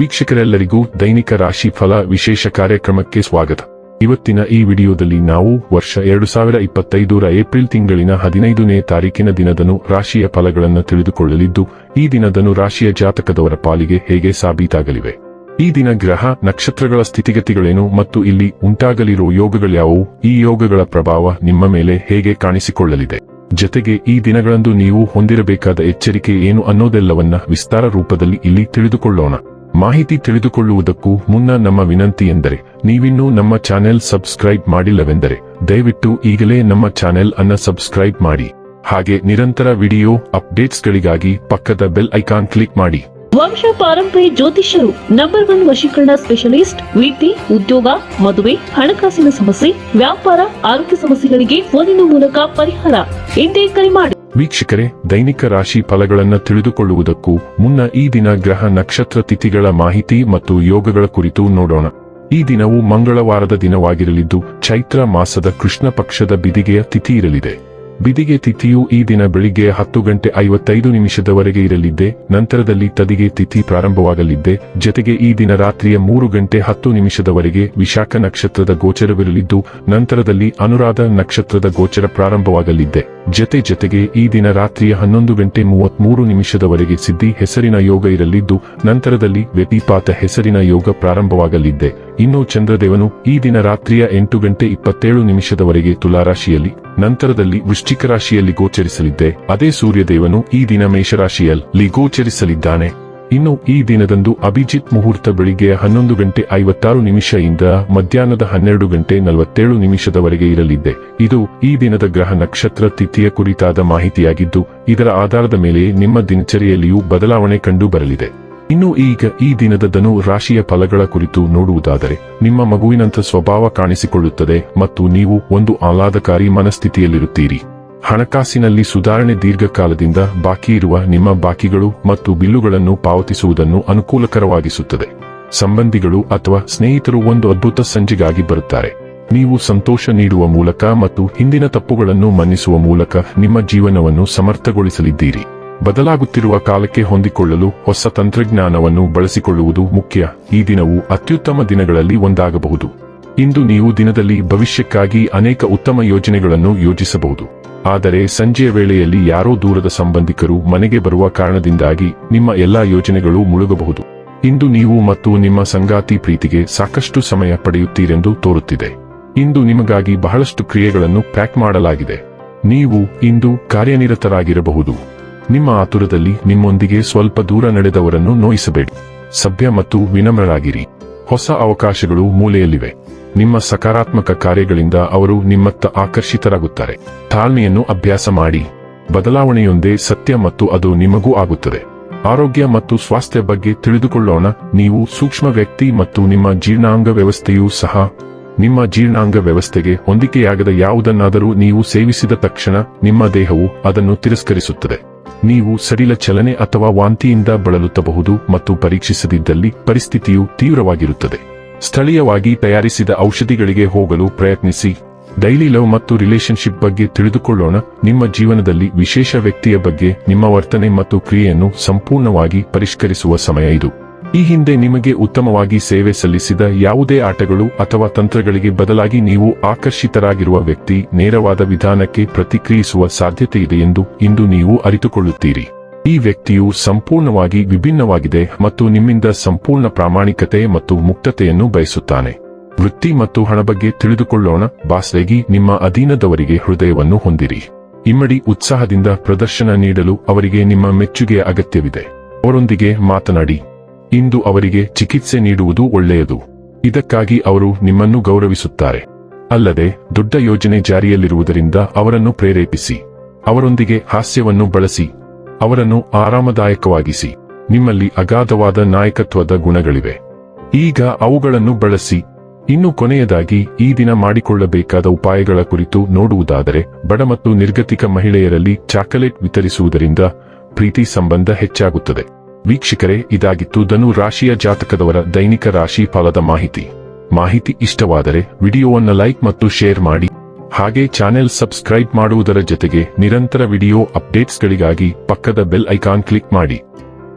ವೀಕ್ಷಕರೆಲ್ಲರಿಗೂ ದೈನಿಕ ರಾಶಿ ಫಲ ವಿಶೇಷ ಕಾರ್ಯಕ್ರಮಕ್ಕೆ ಸ್ವಾಗತ. ಇವತ್ತಿನ ಈ ವಿಡಿಯೋದಲ್ಲಿ ನಾವು ವರ್ಷ 2025ರ ಏಪ್ರಿಲ್ ತಿಂಗಳಿನ 15ನೇ ತಾರೀಕಿನ ದಿನದನು ರಾಶಿಯ ಫಲಗಳನ್ನು ತಿಳಿದುಕೊಳ್ಳಲಿದ್ದು, ಈ ದಿನದನು ರಾಶಿಯ ಜಾತಕದವರ ಪಾಲಿಗೆ ಹೇಗೆ ಸಾಬೀತಾಗಲಿವೆ, ಈ ದಿನ ಗ್ರಹ ನಕ್ಷತ್ರಗಳ ಸ್ಥಿತಿಗತಿಗಳೇನು ಮತ್ತು ಇಲ್ಲಿ ಉಂಟಾಗಲಿರುವ ಯೋಗಗಳ್ಯಾವುವು, ಈ ಯೋಗಗಳ ಪ್ರಭಾವ ನಿಮ್ಮ ಮೇಲೆ ಹೇಗೆ ಕಾಣಿಸಿಕೊಳ್ಳಲಿದೆ, ಜೊತೆಗೆ ಈ ದಿನಗಳಂದು ನೀವು ಹೊಂದಿರಬೇಕಾದ ಎಚ್ಚರಿಕೆ ಏನು ಅನ್ನೋದೆಲ್ಲವನ್ನ ವಿಸ್ತಾರ ರೂಪದಲ್ಲಿ ಇಲ್ಲಿ ತಿಳಿದುಕೊಳ್ಳೋಣ. ಮಾಹಿತಿ ತಿಳಿದುಕೊಳ್ಳುವುದಕ್ಕೂ ಮುನ್ನ ನಮ್ಮ ವಿನಂತಿ ಎಂದರೆ, ನೀವಿನ್ನೂ ನಮ್ಮ ಚಾನೆಲ್ ಸಬ್ಸ್ಕ್ರೈಬ್ ಮಾಡಿಲ್ಲವೆಂದರೆ ದಯವಿಟ್ಟು ಈಗಲೇ ನಮ್ಮ ಚಾನೆಲ್ ಅನ್ನ ಸಬ್ಸ್ಕ್ರೈಬ್ ಮಾಡಿ. ಹಾಗೆ ನಿರಂತರ ವಿಡಿಯೋ ಅಪ್ಡೇಟ್ಸ್ಗಳಿಗಾಗಿ ಪಕ್ಕದ ಬೆಲ್ ಐಕಾನ್ ಕ್ಲಿಕ್ ಮಾಡಿ. ವಂಶ ಪಾರಂಪರ್ಯ ಜ್ಯೋತಿಷ್ಯರು ನಂಬರ್ 1 ವಶೀಕರಣ ಸ್ಪೆಷಲಿಸ್ಟ್. ವಿದ್ಯೆ, ಉದ್ಯೋಗ, ಮದುವೆ, ಹಣಕಾಸಿನ ಸಮಸ್ಯೆ, ವ್ಯಾಪಾರ, ಆರೋಗ್ಯ ಸಮಸ್ಯೆಗಳಿಗೆ ಫೋನಿನ ಮೂಲಕ ಪರಿಹಾರ. ಇಂದೇ ಕರೆ ಮಾಡಿ. ವೀಕ್ಷಕರೇ, ದೈನಿಕ ರಾಶಿ ಫಲಗಳನ್ನು ತಿಳಿದುಕೊಳ್ಳುವುದಕ್ಕೂ ಮುನ್ನ ಈ ದಿನ ಗ್ರಹ ನಕ್ಷತ್ರ ತಿಥಿಗಳ ಮಾಹಿತಿ ಮತ್ತು ಯೋಗಗಳ ಕುರಿತು ನೋಡೋಣ. ಈ ದಿನವು ಮಂಗಳವಾರದ ದಿನವಾಗಿರಲಿದ್ದು, ಚೈತ್ರ ಮಾಸದ ಕೃಷ್ಣ ಪಕ್ಷದ ಬಿದಿಗೆಯ ತಿಥಿ ಇರಲಿದೆ. ಬಿದಿಗೆ ತಿಥಿಯು ಈ ದಿನ ಬೆಳಿಗ್ಗೆ 10:55 ಇರಲಿದ್ದೆ. ನಂತರದಲ್ಲಿ ತದಿಗೆ ತಿಥಿ ಪ್ರಾರಂಭವಾಗಲಿದ್ದೆ. ಜೊತೆಗೆ ಈ ದಿನ ರಾತ್ರಿಯ 3:10 ವಿಶಾಖ ನಕ್ಷತ್ರದ ಗೋಚರವಿರಲಿದ್ದು, ನಂತರದಲ್ಲಿ ಅನುರಾಧ ನಕ್ಷತ್ರದ ಗೋಚರ ಪ್ರಾರಂಭವಾಗಲಿದ್ದೆ. ಜೊತೆಗೆ ಈ ದಿನ ರಾತ್ರಿಯ 11:33 ಸಿದ್ಧಿ ಹೆಸರಿನ ಯೋಗ ಇರಲಿದ್ದು, ನಂತರದಲ್ಲಿ ವ್ಯತಿಪಾತ ಹೆಸರಿನ ಯೋಗ ಪ್ರಾರಂಭವಾಗಲಿದ್ದೆ. ಇನ್ನು ಚಂದ್ರದೇವನು ಈ ದಿನ ರಾತ್ರಿಯ 8:27 ತುಲಾರಾಶಿಯಲ್ಲಿ, ನಂತರದಲ್ಲಿ ವೃಶ್ಚಿಕ ರಾಶಿಯಲ್ಲಿ ಗೋಚರಿಸಲಿದ್ದೆ. ಅದೇ ಸೂರ್ಯದೇವನು ಈ ದಿನ ಮೇಷರಾಶಿಯಲ್ಲಿ ಗೋಚರಿಸಲಿದ್ದಾನೆ. ಇನ್ನು ಈ ದಿನದಂದು ಅಭಿಜಿತ್ ಮುಹೂರ್ತ ಬೆಳಿಗ್ಗೆ 11:56 ಇಂದ ಮಧ್ಯಾಹ್ನದ 12:47 ಇರಲಿದ್ದೆ. ಇದು ಈ ದಿನದ ಗ್ರಹ ನಕ್ಷತ್ರ ತಿಥಿಯ ಕುರಿತಾದ ಮಾಹಿತಿಯಾಗಿದ್ದು, ಇದರ ಆಧಾರದ ಮೇಲೆ ನಿಮ್ಮ ದಿನಚರಿಯಲ್ಲಿಯೂ ಬದಲಾವಣೆ ಕಂಡು ಬರಲಿದೆ. ಇನ್ನು ಈಗ ಈ ದಿನದ ಧನು ರಾಶಿಯ ಫಲಗಳ ಕುರಿತು ನೋಡುವುದಾದರೆ, ನಿಮ್ಮ ಮಗುವಿನಂಥ ಸ್ವಭಾವ ಕಾಣಿಸಿಕೊಳ್ಳುತ್ತದೆ ಮತ್ತು ನೀವು ಒಂದು ಆಹ್ಲಾದಕಾರಿ ಮನಸ್ಥಿತಿಯಲ್ಲಿರುತ್ತೀರಿ. ಹಣಕಾಸಿನಲ್ಲಿ ಸುಧಾರಣೆ, ದೀರ್ಘಕಾಲದಿಂದ ಬಾಕಿ ಇರುವ ನಿಮ್ಮ ಬಾಕಿಗಳು ಮತ್ತು ಬಿಲ್ಲುಗಳನ್ನು ಪಾವತಿಸುವುದನ್ನು ಅನುಕೂಲಕರವಾಗಿಸುತ್ತದೆ. ಸಂಬಂಧಿಗಳು ಅಥವಾ ಸ್ನೇಹಿತರು ಒಂದು ಅದ್ಭುತ ಸಂಜೆಗಾಗಿ ಬರುತ್ತಾರೆ. ನೀವು ಸಂತೋಷ ನೀಡುವ ಮೂಲಕ ಮತ್ತು ಹಿಂದಿನ ತಪ್ಪುಗಳನ್ನು ಮನ್ನಿಸುವ ಮೂಲಕ ನಿಮ್ಮ ಜೀವನವನ್ನು ಸಮರ್ಥಗೊಳಿಸಲಿದ್ದೀರಿ. ಬದಲಾಗುತ್ತಿರುವ ಕಾಲಕ್ಕೆ ಹೊಂದಿಕೊಳ್ಳಲು ಹೊಸ ತಂತ್ರಜ್ಞಾನವನ್ನು ಬಳಸಿಕೊಳ್ಳುವುದು ಮುಖ್ಯ. ಈ ದಿನವು ಅತ್ಯುತ್ತಮ ದಿನಗಳಲ್ಲಿ ಒಂದಾಗಬಹುದು. ಇಂದು ನೀವು ದಿನದಲ್ಲಿ ಭವಿಷ್ಯಕ್ಕಾಗಿ ಅನೇಕ ಉತ್ತಮ ಯೋಜನೆಗಳನ್ನು ಯೋಜಿಸಬಹುದು. ಆದರೆ ಸಂಜೆಯ ವೇಳೆಯಲ್ಲಿ ಯಾರೋ ದೂರದ ಸಂಬಂಧಿಕರು ಮನೆಗೆ ಬರುವ ಕಾರಣದಿಂದಾಗಿ ನಿಮ್ಮ ಎಲ್ಲಾ ಯೋಜನೆಗಳು ಮುಳುಗಬಹುದು. ಇಂದು ನೀವು ಮತ್ತು ನಿಮ್ಮ ಸಂಗಾತಿ ಪ್ರೀತಿಗೆ ಸಾಕಷ್ಟು ಸಮಯ ಪಡೆಯುತ್ತೀರೆಂದು ತೋರುತ್ತಿದೆ. ಇಂದು ನಿಮಗಾಗಿ ಬಹಳಷ್ಟು ಕ್ರಿಯೆಗಳನ್ನು ಪ್ಯಾಕ್ ಮಾಡಲಾಗಿದೆ. ನೀವು ಇಂದು ಕಾರ್ಯನಿರತರಾಗಿರಬಹುದು. ನಿಮ್ಮ ಆತುರದಲ್ಲಿ ನಿಮ್ಮೊಂದಿಗೆ ಸ್ವಲ್ಪ ದೂರ ನಡೆದವರನ್ನು ನೋಯಿಸಬೇಡಿ. ಸಭ್ಯ ಮತ್ತು ವಿನಮ್ರರಾಗಿರಿ. ಹೊಸ ಅವಕಾಶಗಳು ಮೂಲೆಯಲ್ಲಿವೆ. ನಿಮ್ಮ ಸಕಾರಾತ್ಮಕ ಕಾರ್ಯಗಳಿಂದ ಅವರು ನಿಮ್ಮತ್ತ ಆಕರ್ಷಿತರಾಗುತ್ತಾರೆ. ತಾಳ್ಮೆಯನ್ನು ಅಭ್ಯಾಸ ಮಾಡಿ. ಬದಲಾವಣೆಯೊಂದೇ ಸತ್ಯ ಮತ್ತು ಅದು ನಿಮಗೂ ಆಗುತ್ತದೆ. ಆರೋಗ್ಯ ಮತ್ತು ಸ್ವಾಸ್ಥ್ಯ ಬಗ್ಗೆ ತಿಳಿದುಕೊಳ್ಳೋಣ. ನೀವು ಸೂಕ್ಷ್ಮ ವ್ಯಕ್ತಿ ಮತ್ತು ನಿಮ್ಮ ಜೀರ್ಣಾಂಗ ವ್ಯವಸ್ಥೆಯೂ ಸಹ. ನಿಮ್ಮ ಜೀರ್ಣಾಂಗ ವ್ಯವಸ್ಥೆಗೆ ಹೊಂದಿಕೆಯಾಗದ ಯಾವುದನ್ನಾದರೂ ನೀವು ಸೇವಿಸಿದ ತಕ್ಷಣ ನಿಮ್ಮ ದೇಹವು ಅದನ್ನು ತಿರಸ್ಕರಿಸುತ್ತದೆ. ನೀವು ಸಡಿಲ ಚಲನೆ ಅಥವಾ ವಾಂತಿಯಿಂದ ಬಳಲುತ್ತಬಹುದು ಮತ್ತು ಪರೀಕ್ಷಿಸದಿದ್ದಲ್ಲಿ ಪರಿಸ್ಥಿತಿಯು ತೀವ್ರವಾಗಿರುತ್ತದೆ. ಸ್ಥಳೀಯವಾಗಿ ತಯಾರಿಸಿದ ಔಷಧಿಗಳಿಗೆ ಹೋಗಲು ಪ್ರಯತ್ನಿಸಿ. ಡೈಲಿ ಲವ್ ಮತ್ತು ರಿಲೇಶನ್ಶಿಪ್ ಬಗ್ಗೆ ತಿಳಿದುಕೊಳ್ಳೋಣ. ನಿಮ್ಮ ಜೀವನದಲ್ಲಿ ವಿಶೇಷ ವ್ಯಕ್ತಿಯ ಬಗ್ಗೆ ನಿಮ್ಮ ವರ್ತನೆ ಮತ್ತು ಕ್ರಿಯೆಯನ್ನು ಸಂಪೂರ್ಣವಾಗಿ ಪರಿಷ್ಕರಿಸುವ ಸಮಯ ಇದು. ಈ ಹಿಂದೆ ನಿಮಗೆ ಉತ್ತಮವಾಗಿ ಸೇವೆ ಸಲ್ಲಿಸಿದ ಯಾವುದೇ ಆಟಗಳು ಅಥವಾ ತಂತ್ರಗಳಿಗೆ ಬದಲಾಗಿ ನೀವು ಆಕರ್ಷಿತರಾಗಿರುವ ವ್ಯಕ್ತಿ ನೇರವಾದ ವಿಧಾನಕ್ಕೆ ಪ್ರತಿಕ್ರಿಯಿಸುವ ಸಾಧ್ಯತೆ ಇದೆ ಎಂದು ಇಂದು ನೀವು ಅರಿತುಕೊಳ್ಳುತ್ತೀರಿ. ಈ ವ್ಯಕ್ತಿಯು ಸಂಪೂರ್ಣವಾಗಿ ವಿಭಿನ್ನವಾಗಿದೆ ಮತ್ತು ನಿಮ್ಮಿಂದ ಸಂಪೂರ್ಣ ಪ್ರಾಮಾಣಿಕತೆ ಮತ್ತು ಮುಕ್ತತೆಯನ್ನು ಬಯಸುತ್ತಾನೆ. ವೃತ್ತಿ ಮತ್ತು ಹಣ ಬಗ್ಗೆ ತಿಳಿದುಕೊಳ್ಳೋಣ. ಬಾಸ್ಗಾಗಿ ನಿಮ್ಮ ಅಧೀನದವರಿಗೆ ಹೃದಯವನ್ನು ಹೊಂದಿರಿ. ಇಮ್ಮಡಿ ಉತ್ಸಾಹದಿಂದ ಪ್ರದರ್ಶನ ನೀಡಲು ಅವರಿಗೆ ನಿಮ್ಮ ಮೆಚ್ಚುಗೆಯ ಅಗತ್ಯವಿದೆ. ಅವರೊಂದಿಗೆ ಮಾತನಾಡಿ. ಇಂದು ಅವರಿಗೆ ಚಿಕಿತ್ಸೆ ನೀಡುವುದು ಒಳ್ಳೆಯದು. ಇದಕ್ಕಾಗಿ ಅವರು ನಿಮ್ಮನ್ನು ಗೌರವಿಸುತ್ತಾರೆ. ಅಲ್ಲದೆ ದೊಡ್ಡ ಯೋಜನೆ ಜಾರಿಯಲ್ಲಿರುವುದರಿಂದ ಅವರನ್ನು ಪ್ರೇರೇಪಿಸಿ. ಅವರೊಂದಿಗೆ ಹಾಸ್ಯವನ್ನು ಬಳಸಿ. ಅವರನ್ನು ಆರಾಮದಾಯಕವಾಗಿಸಿ. ನಿಮ್ಮಲ್ಲಿ ಅಗಾಧವಾದ ನಾಯಕತ್ವದ ಗುಣಗಳಿವೆ. ಈಗ ಅವುಗಳನ್ನು ಬಳಸಿ. ಇನ್ನು ಕೊನೆಯದಾಗಿ ಈ ದಿನ ಮಾಡಿಕೊಳ್ಳಬೇಕಾದ ಉಪಾಯಗಳ ಕುರಿತು ನೋಡುವುದಾದರೆ, ಬಡ ಮತ್ತು ನಿರ್ಗತಿಕ ಮಹಿಳೆಯರಲ್ಲಿ ಚಾಕೊಲೇಟ್ ವಿತರಿಸುವುದರಿಂದ ಪ್ರೀತಿ ಸಂಬಂಧ ಹೆಚ್ಚಾಗುತ್ತದೆ. ವೀಕ್ಷಕರೇ, ಇದಾಗಿತ್ತು ಧನು ರಾಶಿಯ ಜಾತಕದವರ ದೈನಿಕ ರಾಶಿ ಫಲದ ಮಾಹಿತಿ ಇಷ್ಟವಾದರೆ ವಿಡಿಯೋವನ್ನು ಲೈಕ್ ಮತ್ತು ಶೇರ್ ಮಾಡಿ. ಹಾಗೆ ಚಾನೆಲ್ ಸಬ್ಸ್ಕ್ರೈಬ್ ಮಾಡುವುದರ ಜೊತೆಗೆ ನಿರಂತರ ವಿಡಿಯೋ ಅಪ್ಡೇಟ್ಸ್ಗಳಿಗಾಗಿ ಪಕ್ಕದ ಬೆಲ್ ಐಕಾನ್ ಕ್ಲಿಕ್ ಮಾಡಿ.